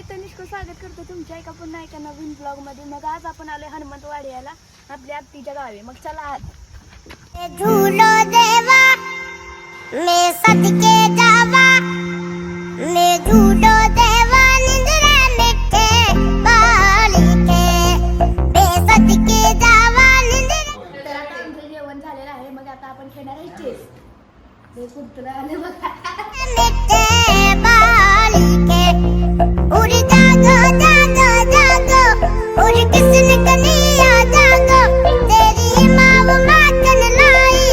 तनिष्क स्वागत करतो तुमच्या एका पुन्हा एका नवीन ब्लॉग मध्ये। मग आज आपण आलोय हनुमंतवाडी याला आपल्या आत्तीच्या गावी। मग चला आज झूलो देवा मैं सदके जावा मैं झूलो देवा निंद्रा मिटे बालिके मैं सदके जावा निंद्रा। तर आता आमचं जेवण झालेलं आहे। मग आता आपण खेळणार आहे चेस। हे कुठलं आलं बघा। मिटे बालिके उड़ जागो जागो जागो उड़ किसने कनिया जागो तेरी माँ माखन लाई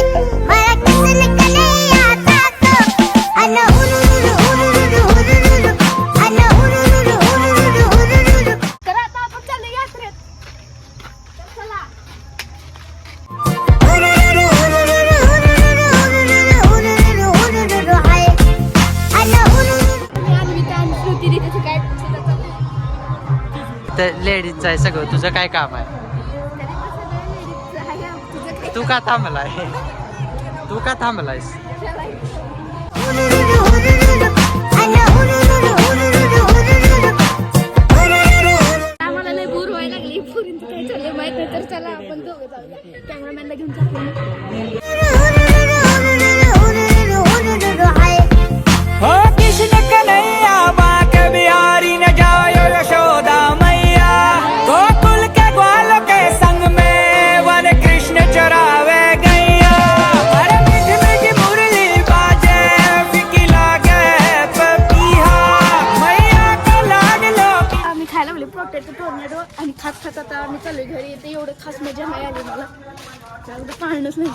मारा किसने कनिया जागो अना उरुरु उरुरु उरुरु अना उरुरु उरुरु उरुरु। तर आता आपण चाललो यात्रेत। तर चला उरुरु उरुरु उरुरु उरुरु उरुरु हाय अना उरुरु। अन्विता आणि श्रुती तिथे काय सुद्धा चाललंय। तर लेडीजचं आहे सगळं, तुझं काय काम आहे? तू का थांबलाय? तू का थांबलायस? उरुरु उरुरु अना उरुरु उरुरु उरुरु। आम्हाला लय बोर व्हायला लागली। पुरींचं काय चाललंय माहित नाही। तर चला आपण दोघं जाऊया। कॅमेरामॅनला घेऊन जातो। हो कृष्ण कन्हैया बांके बिहारी न जायो यशोदा मैया गोकुल के ग्वालों के संग में वन कृष्ण चरावे गैया। अरे मीठी मीठी मुरली बाजे फिकी लागे पपीहा मैया को लाड लो। आम्ही खायला लागले पोटॅटो टोर्नेडो आणि खात खात आता आम्ही चाललोय घरी। येते एवढं खास मजा नाही आली मला। त्यामध्ये पाळणंच नाही।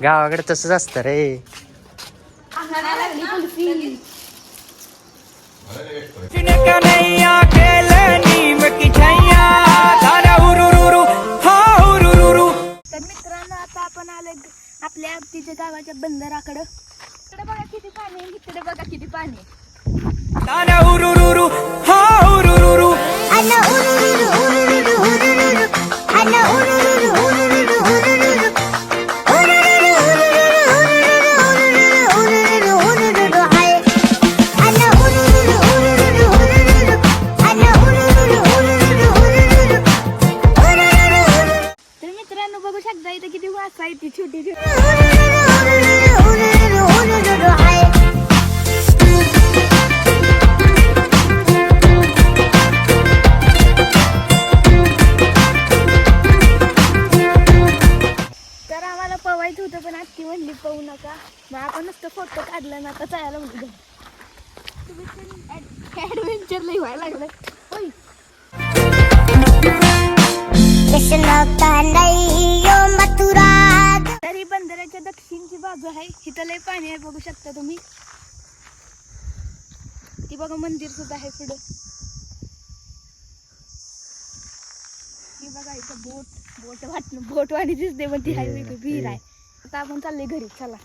गावाकडे तसंच असतं रे। आणायला लागली कुल्फी। कृष्ण कन्हैया खेले नीम की छैया दादा उरुरुरु हा उरुरुरु। तर मित्रांनो आता आपण आलोय आपल्या आत्तीच्या गावाच्या बंदराकडं। इकडे बघा किती पाणी आहे, इकडे बघा किती पाणी आहे। दादा उरुरुरु हा उरुरुरु अना उरुरु उरुरु उरुरु अना उरुरु उरुरु उरुरु उरुरु उरुरु उरुरु हाय अना उरुरु उरुरु उरुरु अना उरुरु उरुरु उरुरु उरुरु। तर मित्रांनो बघू शकता इथे किती वास आहे, ती छोटी छोटी। उरुरु उरुरु हाय। तर आम्हाला पवायचं होतं पण आत्ती म्हणली पवू नका। मग आपण नुसतं फोटो काढला ना आता जायला म्हणतो। तुम्ही ऍडव्हेंचर लई व्हायला लागलं होय। कृष्ण कन्हैया मथुरा। तरी बंदराच्या दक्षिणची बाजू आहे, इथं लय पाणी आहे बघू शकता तुम्ही। ती बघा मंदिर सुद्धा आहे पुढं। ही बघा इथं बोट वाणी दिसते पण ती हायवे विहीर आहे। आता आपण चालले घरी चला।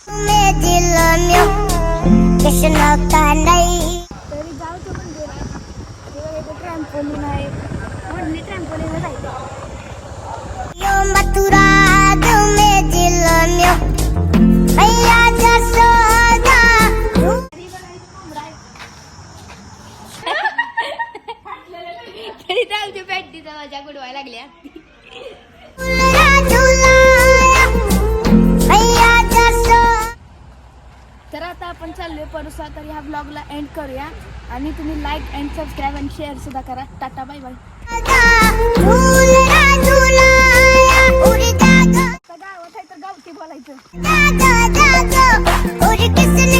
मैं दिल में कृष्ण कन्हैया। तरी गावचं मंदिर आहे। तेव्हा इथं ट्रॅम्पोलिन आहे, ओढणी ट्रॅम्पोलिनच आहे ते। यो मथुरा में दिल में भैया जसोदा। तरी त्या आमच्या बॅटरीचा माझ्या गुडवायला लागल्या। भैया जसो। तर आता आपण चाललोय परुसा। तर ह्या ब्लॉगला एंड करूया आणि तुम्ही लाईक अँड सबस्क्राईब आणि शेअर सुद्धा करा। Tata bye bye. झूला झूला उड़ जागो गावात आहे तर गावठी बोलायचं। जागो जागो उड़ किसने